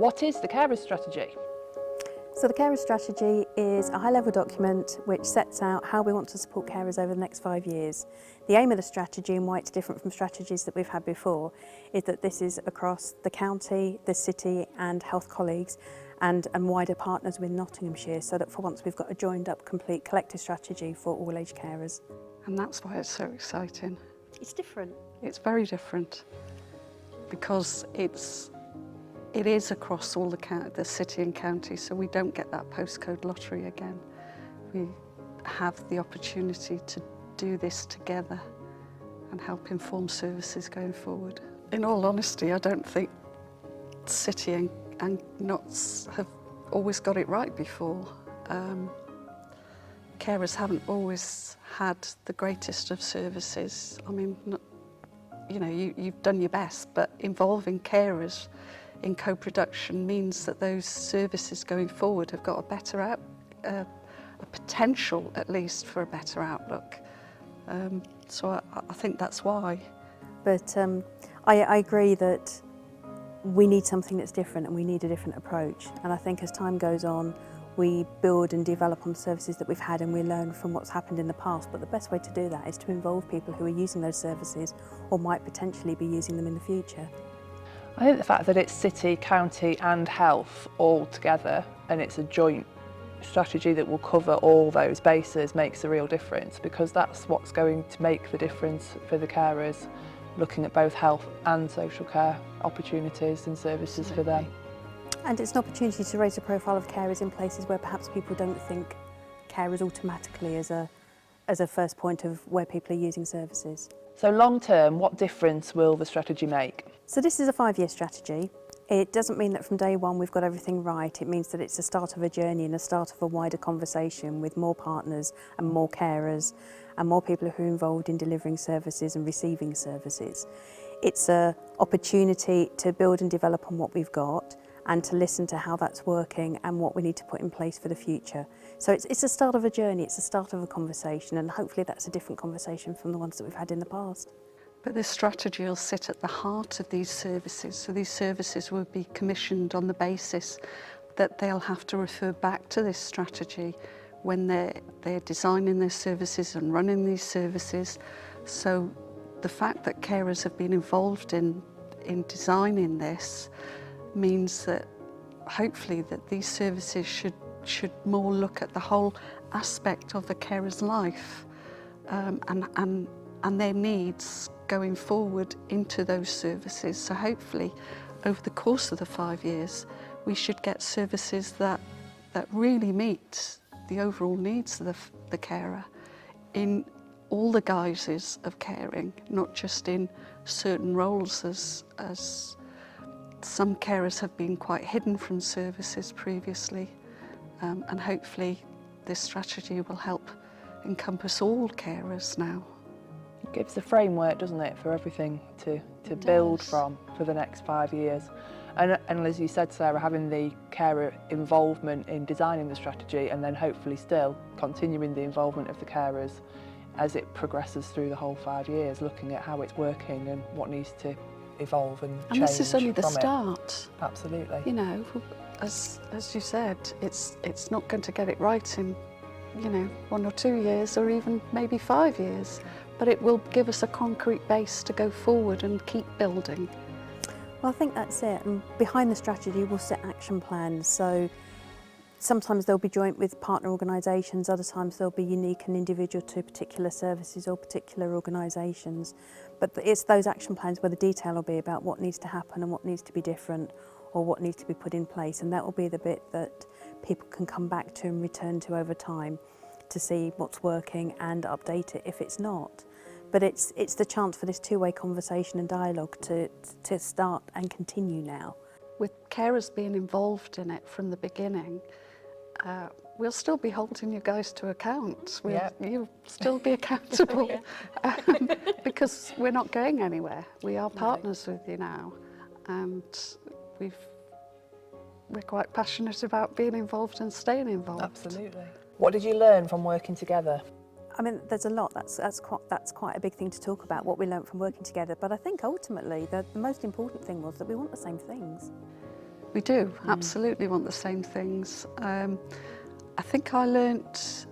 What is the carers strategy? So the carers strategy is a high-level document which sets out how we want to support carers over the next 5 years. The aim of the strategy, and why it's different from strategies that we've had before, is that this is across the county, the city and health colleagues and wider partners with Nottinghamshire, so that for once we've got a joined up complete collective strategy for all age carers. And that's why it's so exciting. It's different. It's very different because it is across all the city and county, so we don't get that postcode lottery again. We have the opportunity to do this together and help inform services going forward. In all honesty, I don't think city and Notts have always got it right before. Carers haven't always had the greatest of services. I mean, you've done your best, but involving carers in co-production means that those services going forward have got a better a potential, at least, for a better outlook. So I think that's why. But I agree that we need something that's different and we need a different approach. And I think as time goes on, we build and develop on the services that we've had and we learn from what's happened in the past. But the best way to do that is to involve people who are using those services or might potentially be using them in the future. I think the fact that it's city, county and health all together and it's a joint strategy that will cover all those bases makes a real difference, because that's what's going to make the difference for the carers, looking at both health and social care opportunities and services for them. And it's an opportunity to raise the profile of carers in places where perhaps people don't think carers automatically as a first point of where people are using services. So long term, what difference will the strategy make? So this is a 5-year strategy. It doesn't mean that from day one we've got everything right. It means that it's the start of a journey and the start of a wider conversation with more partners and more carers and more people who are involved in delivering services and receiving services. It's an opportunity to build and develop on what we've got and to listen to how that's working and what we need to put in place for the future. So it's the start of a journey, it's the start of a conversation, and hopefully that's a different conversation from the ones that we've had in the past. But this strategy will sit at the heart of these services. So these services will be commissioned on the basis that they'll have to refer back to this strategy when they're designing their services and running these services. So the fact that carers have been involved in designing this means that hopefully that these services should more look at the whole aspect of the carer's life and their needs going forward into those services. So hopefully over the course of the 5 years we should get services that really meet the overall needs of the carer in all the guises of caring, not just in certain roles as some carers have been quite hidden from services previously, and hopefully this strategy will help encompass all carers now. It gives a framework, doesn't it, for everything to build from for the next 5 years. And as you said, Sarah, having the carer involvement in designing the strategy and then hopefully still continuing the involvement of the carers as it progresses through the whole 5 years, looking at how it's working and what needs to evolve and change. And this is only the from start. It. Absolutely. You know, as you said, it's not going to get it right in 1 or 2 years or even maybe 5 years, but it will give us a concrete base to go forward and keep building. Well, I think that's it. And behind the strategy we'll set action plans. So sometimes they'll be joint with partner organisations, other times they'll be unique and individual to particular services or particular organisations. But it's those action plans where the detail will be about what needs to happen and what needs to be different or what needs to be put in place, and that will be the bit that people can come back to and return to over time to see what's working and update it if it's not. But it's the chance for this two-way conversation and dialogue to start and continue now. With carers being involved in it from the beginning, we'll still be holding you guys to account. You'll still be accountable because we're not going anywhere. We are partners with you now, and we're quite passionate about being involved and staying involved. Absolutely. What did you learn from working together? I mean, there's a lot. That's quite a big thing to talk about, what we learnt from working together. But I think ultimately the most important thing was that we want the same things. We do, absolutely want the same things. I think I learnt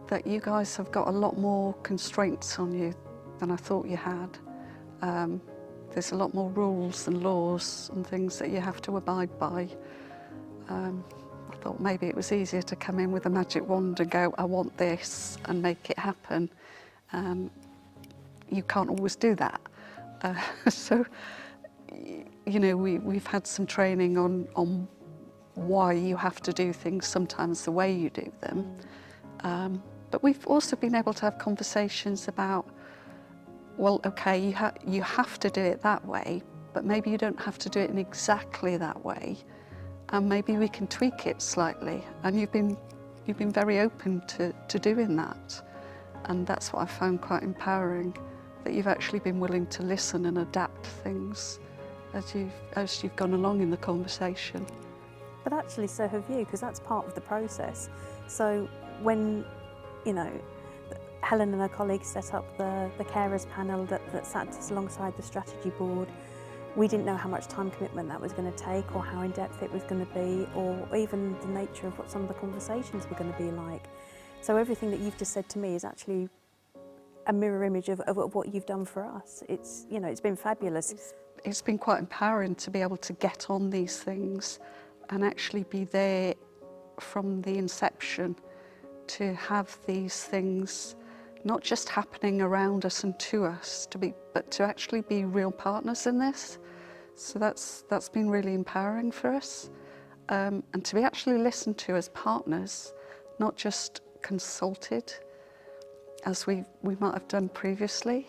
that you guys have got a lot more constraints on you than I thought you had. There's a lot more rules and laws and things that you have to abide by. I thought maybe it was easier to come in with a magic wand and go, I want this, and make it happen. You can't always do that. So, you know, we've had some training on why you have to do things sometimes the way you do them. But we've also been able to have conversations about, well, okay, you have to do it that way, but maybe you don't have to do it in exactly that way, and maybe we can tweak it slightly. And you've been very open to doing that, and that's what I found quite empowering, that you've actually been willing to listen and adapt things as you've gone along in the conversation. But actually so have you, because that's part of the process. So when, you know, Helen and her colleagues set up the carers panel that sat us alongside the strategy board, we didn't know how much time commitment that was going to take, or how in-depth it was going to be, or even the nature of what some of the conversations were going to be like. So everything that you've just said to me is actually a mirror image of what you've done for us. It's, you know, it's been fabulous. It's been quite empowering to be able to get on these things and actually be there from the inception, to have these things not just happening around us and to us, but to actually be real partners in this. So that's been really empowering for us, and to be actually listened to as partners, not just consulted as we might have done previously,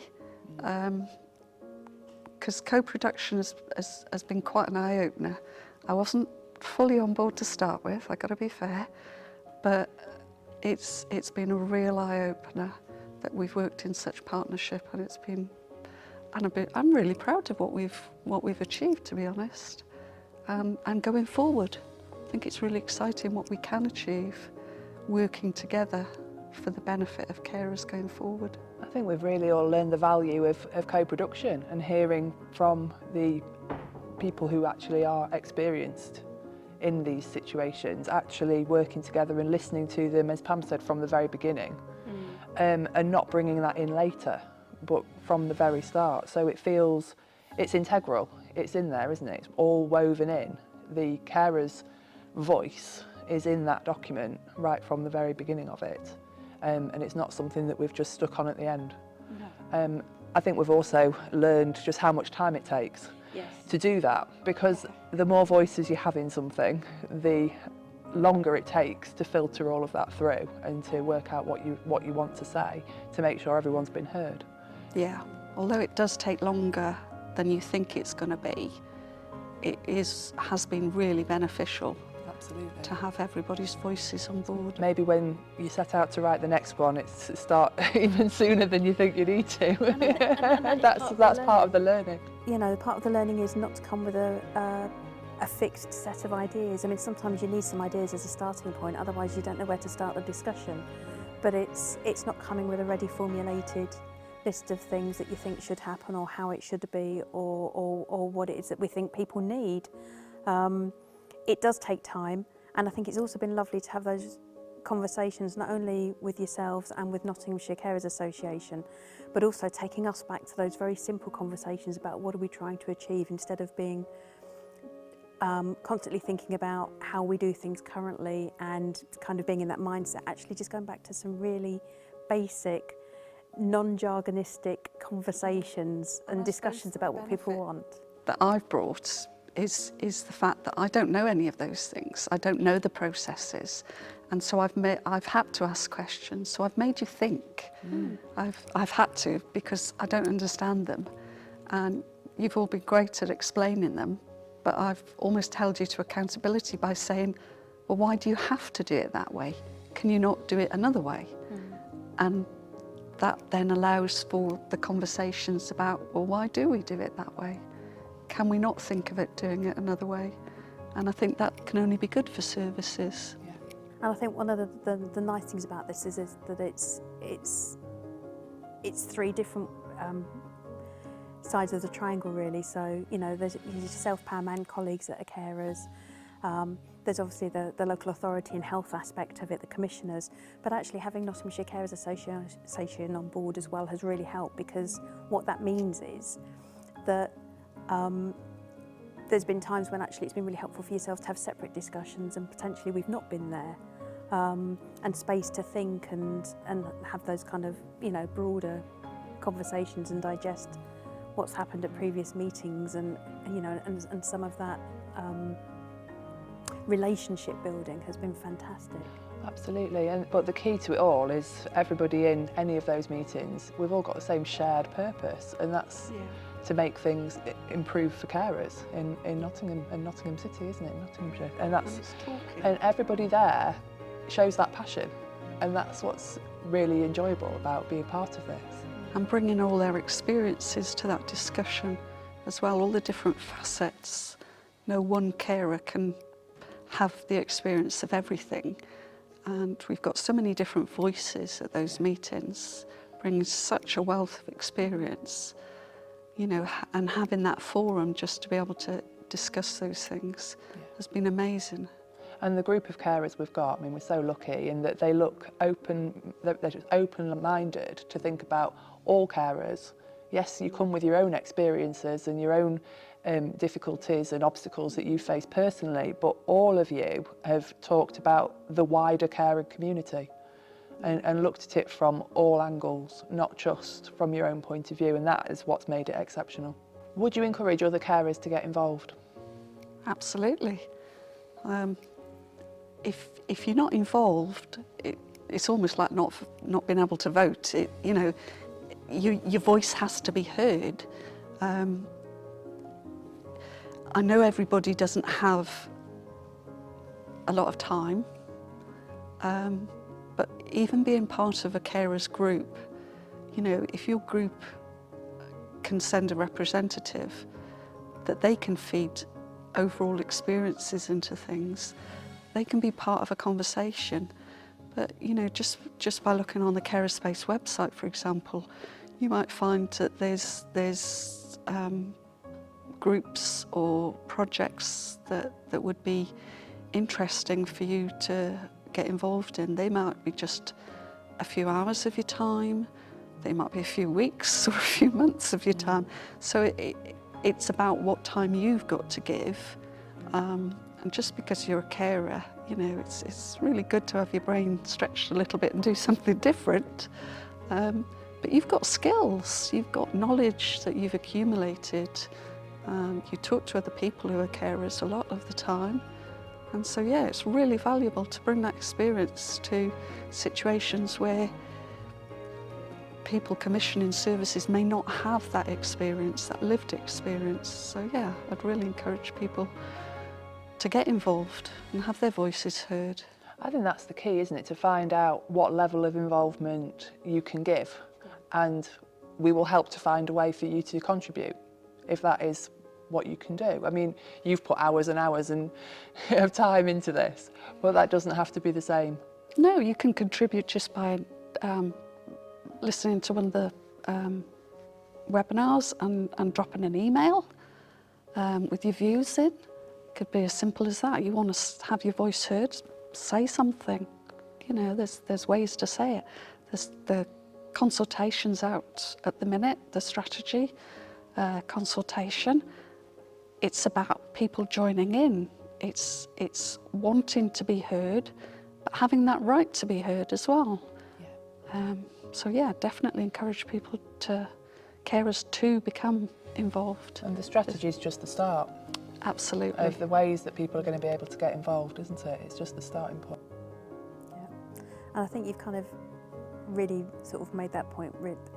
because co-production has been quite an eye-opener. I wasn't fully on board to start with, I got to be fair, but it's been a real eye-opener that we've worked in such partnership, and it's been, and I'm really proud of what we've achieved, to be honest. And going forward, I think it's really exciting what we can achieve working together for the benefit of carers going forward. I think we've really all learned the value of co-production and hearing from the people who actually are experienced in these situations, actually working together and listening to them, as Pam said, from the very beginning, and not bringing that in later, but from the very start. So it feels, it's integral, it's in there, isn't it? It's all woven in. The carer's voice is in that document right from the very beginning of it, and it's not something that we've just stuck on at the end. No. I think we've also learned just how much time it takes to do that, because the more voices you have in something, the longer it takes to filter all of that through and to work out what you want to say, to make sure everyone's been heard. Yeah, although it does take longer than you think it's going to be, it has been really beneficial. Absolutely. To have everybody's voices on board. Maybe when you set out to write the next one, it's start even sooner than you think you need to. That's part of the learning. You know, part of the learning is not to come with a fixed set of ideas. I mean, sometimes you need some ideas as a starting point, otherwise you don't know where to start the discussion. But it's not coming with a ready formulated list of things that you think should happen, or how it should be, or what it is that we think people need. It does take time, and I think it's also been lovely to have those conversations not only with yourselves and with Nottinghamshire Carers Association, but also taking us back to those very simple conversations about what are we trying to achieve, instead of being constantly thinking about how we do things currently and kind of being in that mindset. Actually just going back to some really basic, non-jargonistic conversations and discussions about what people want. That I've brought is the fact that I don't know any of those things. I don't know the processes, and so I've had to ask questions. So I've made you think. I've had to, because I don't understand them, and you've all been great at explaining them. But I've almost held you to accountability by saying, well, why do you have to do it that way? Can you not do it another way? And that then allows for the conversations about, well, why do we do it that way? Can we not think of it doing it another way? And I think that can only be good for services. Yeah. And I think one of the nice things about this is that it's three different sides of the triangle really. So, you know, there's yourself, Pam, and colleagues that are carers. There's obviously the local authority and health aspect of it, the commissioners, but actually having Nottinghamshire Carers Association on board as well has really helped, because what that means is that there's been times when actually it's been really helpful for yourself to have separate discussions, and potentially we've not been there, and space to think and have those kind of, you know, broader conversations and digest what's happened at previous meetings, and you know, and some of that relationship building has been fantastic. Absolutely, but the key to it all is everybody in any of those meetings, we've all got the same shared purpose, and that's to make things improve for carers in Nottingham and Nottingham City, isn't it, Nottinghamshire? And everybody there shows that passion, and that's what's really enjoyable about being part of this. And bringing all their experiences to that discussion as well, all the different facets. No one carer can have the experience of everything, and we've got so many different voices at those meetings, bringing such a wealth of experience, you know, and having that forum just to be able to discuss those things has been amazing. And the group of carers we've got, I mean, we're so lucky in that they look open, they're just open-minded to think about all carers. Yes, you come with your own experiences and your own difficulties and obstacles that you face personally, but all of you have talked about the wider carer community and looked at it from all angles, not just from your own point of view, and that is what's made it exceptional. Would you encourage other carers to get involved? Absolutely. If you're not involved, it's almost like not being able to vote. You know, your voice has to be heard. I know everybody doesn't have a lot of time, but even being part of a carers group, you know, if your group can send a representative, that they can feed overall experiences into things, they can be part of a conversation. But, you know, just by looking on the Carer Space website, for example, you might find that there's groups or projects that would be interesting for you to get involved in. They might be just a few hours of your time, they might be a few weeks or a few months of your time. So it's about what time you've got to give. And just because you're a carer, you know, it's really good to have your brain stretched a little bit and do something different. But you've got skills, you've got knowledge that you've accumulated. You talk to other people who are carers a lot of the time. And so, yeah, it's really valuable to bring that experience to situations where people commissioning services may not have that experience, that lived experience. So, yeah, I'd really encourage people to get involved and have their voices heard. I think that's the key, isn't it? To find out what level of involvement you can give, and we will help to find a way for you to contribute if that is what you can do. I mean, you've put hours and hours of time into this, but that doesn't have to be the same. No, you can contribute just by listening to one of the webinars and dropping an email with your views in. It could be as simple as that. You want to have your voice heard, say something. You know, there's ways to say it. There's the consultations out at the minute, the strategy consultation. It's about people joining in. It's wanting to be heard, but having that right to be heard as well. Yeah. So yeah, definitely encourage people carers to become involved. And the strategy is just the start. Absolutely. Of the ways that people are going to be able to get involved, isn't it? It's just the starting point. Yeah, and I think you've kind of really sort of made that point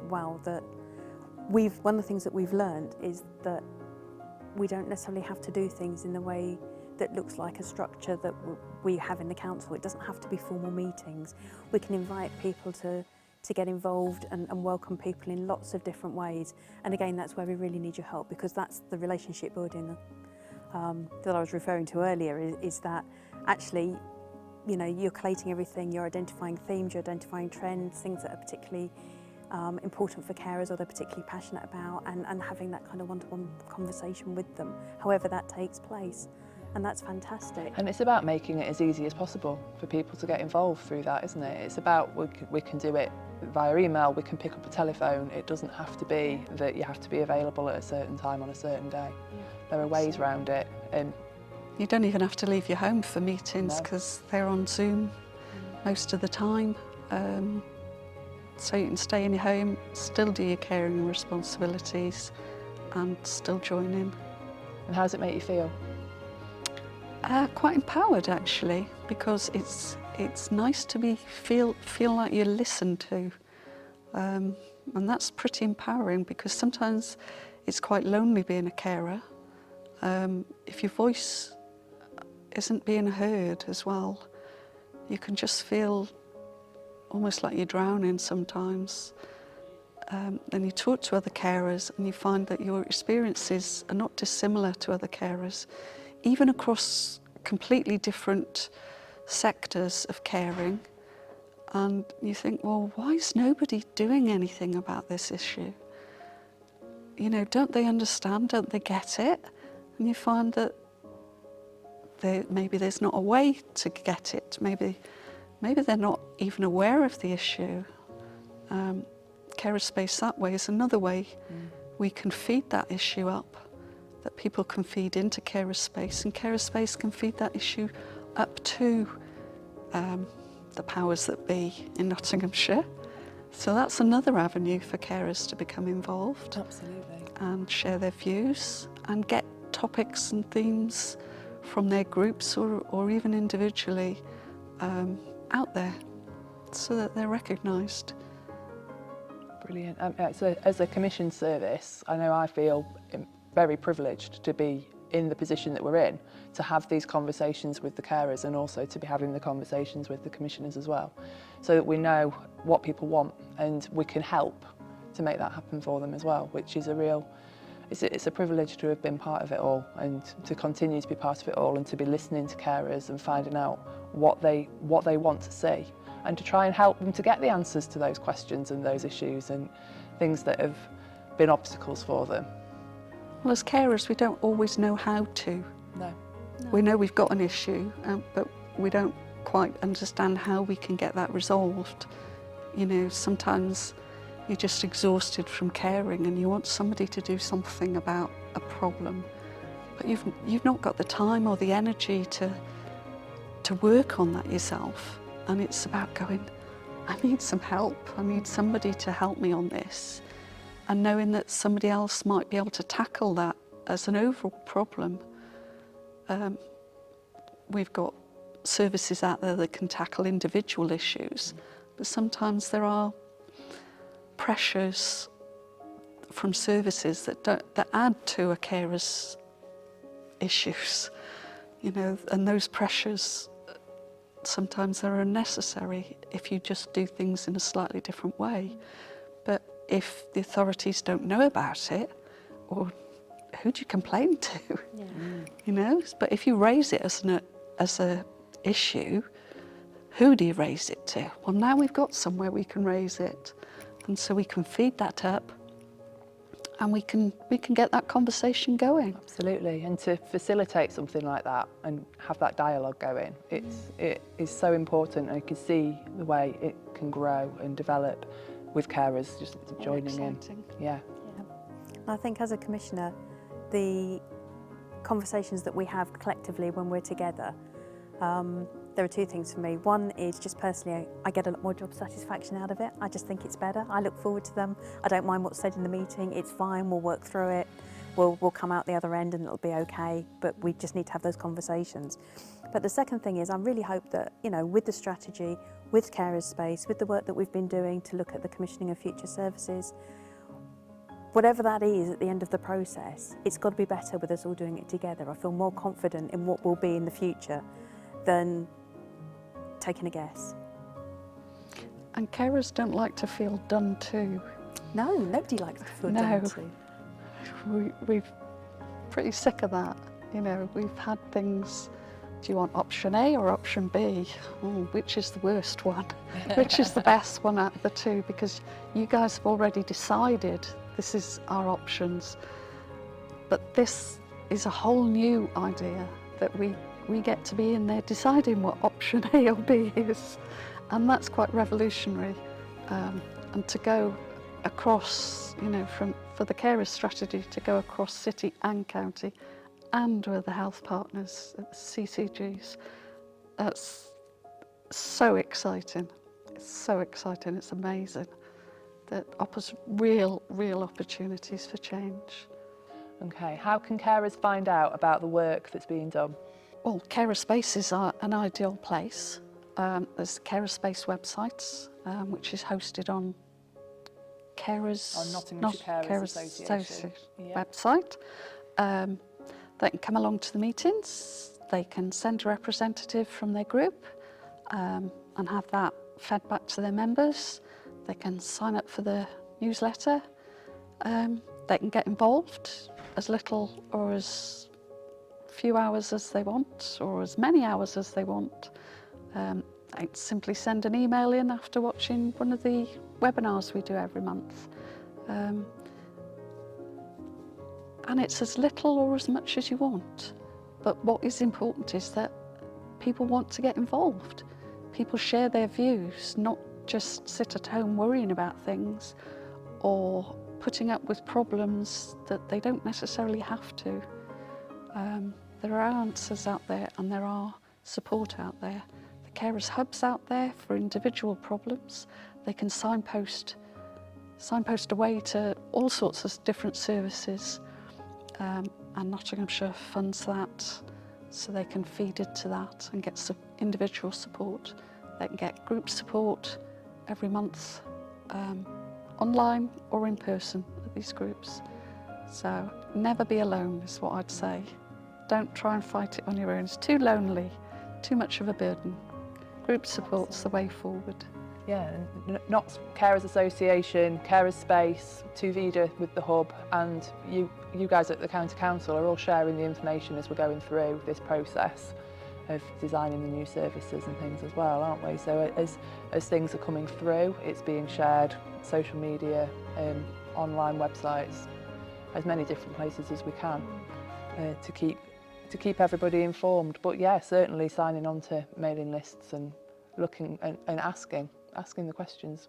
well, that one of the things that we've learned is that we don't necessarily have to do things in the way that looks like a structure that we have in the council. It doesn't have to be formal meetings. We can invite people to get involved and welcome people in lots of different ways. And again, that's where we really need your help, because that's the relationship building that I was referring to earlier, is that actually, you know, you're collating everything, you're identifying themes, you're identifying trends, things that are particularly important for carers or they're particularly passionate about, and having that kind of one-to-one conversation with them, however that takes place. And that's fantastic. And it's about making it as easy as possible for people to get involved through that, isn't it? It's about we can do it via email, we can pick up a telephone. It doesn't have to be that you have to be available at a certain time on a certain day. There are ways around it. And you don't even have to leave your home for meetings because they're on Zoom most of the time. So you can stay in your home, still do your caring responsibilities and still join in. And how does it make you feel? Quite empowered actually, because it's nice to feel like you're listened to, and that's pretty empowering, because sometimes it's quite lonely being a carer. If your voice isn't being heard as well, you can just feel almost like you're drowning sometimes. Then you talk to other carers and you find that your experiences are not dissimilar to other carers, even across completely different sectors of caring. And you think, well, why is nobody doing anything about this issue? You know, don't they understand? Don't they get it? And you find that maybe there's not a way to get it. Maybe they're not even aware of the issue. Carer space that way is another way we can feed that issue up, that people can feed into carer space, and carer space can feed that issue up to the powers that be in Nottinghamshire. So that's another avenue for carers to become involved. Absolutely. And share their views and get topics and themes from their groups or even individually out there so that they're recognised. Brilliant. So as a commission service, I know I feel very privileged to be in the position that we're in, to have these conversations with the carers and also to be having the conversations with the commissioners as well, so that we know what people want and we can help to make that happen for them as well, which is it's a privilege to have been part of it all and to continue to be part of it all and to be listening to carers and finding out what they want to see and to try and help them to get the answers to those questions and those issues and things that have been obstacles for them. Well, as carers, we don't always know how to. No. We know we've got an issue, but we don't quite understand how we can get that resolved. You know, sometimes you're just exhausted from caring and you want somebody to do something about a problem, but you've not got the time or the energy to work on that yourself. And it's about going, I need some help. I need somebody to help me on this. And knowing that somebody else might be able to tackle that as an overall problem. We've got services out there that can tackle individual issues, but sometimes there are pressures from services that add to a carer's issues, you know, and those pressures sometimes are unnecessary if you just do things in a slightly different way. But if the authorities don't know about it, or who do you complain to? Yeah. You know, but if you raise it as a issue, who do you raise it to? Well, now we've got somewhere we can raise it, and so we can feed that up, and we can get that conversation going. Absolutely, and to facilitate something like that and have that dialogue going, it is so important, and you can see the way it can grow and develop with carers just joining in. Yeah. I think as a commissioner, the conversations that we have collectively when we're together, there are two things for me. One is just personally, I get a lot more job satisfaction out of it. I just think it's better. I look forward to them. I don't mind what's said in the meeting. It's fine. We'll work through it. We'll come out the other end and it'll be okay. But we just need to have those conversations. But the second thing is, I really hope that, you know, with the strategy, with Carers Space, with the work that we've been doing to look at the commissioning of future services, whatever that is at the end of the process, it's got to be better with us all doing it together. I feel more confident in what will be in the future than taking a guess. And carers don't like to feel done to. No, nobody likes to feel done to. We're pretty sick of that. You know, we've had things Do you want option A or option B? Oh, which is the worst one? Which is the best one out of the two? Because you guys have already decided this is our options. But this is a whole new idea that we get to be in there deciding what option A or B is. And that's quite revolutionary. And to go across, you know, for the carers strategy to go across city and county and with the health partners at the CCGs, that's so exciting. It's so exciting, it's amazing. That offers real opportunities for change. Okay, how can carers find out about the work that's being done? Well, carer spaces are an ideal place. There's the carer space websites, which is hosted on carers, On Nottinghamshire Carers Association. Yeah. website. They can come along to the meetings. They can send a representative from their group and have that fed back to their members. They can sign up for the newsletter. They can get involved as little or as few hours as they want, or as many hours as they want. They simply send an email in after watching one of the webinars we do every month. And it's as little or as much as you want. But what is important is that people want to get involved. People share their views, not just sit at home worrying about things or putting up with problems that they don't necessarily have to. There are answers out there and there are support out there. The carers hubs out there for individual problems. They can signpost away to all sorts of different services, and Nottinghamshire funds that, so they can feed into that and get some individual support. They can get group support every month, online or in person at these groups. So never be alone is what I'd say. Don't try and fight it on your own. It's too lonely, too much of a burden. Group support's the way forward. Yeah, and Notts Carers Association, Carers Space, Tuvida with the hub, and you guys at the County Council are all sharing the information as we're going through this process of designing the new services and things as well, aren't we? So as things are coming through, it's being shared, social media, online websites, as many different places as we can to keep everybody informed. But yeah, certainly signing on to mailing lists and looking and asking the questions.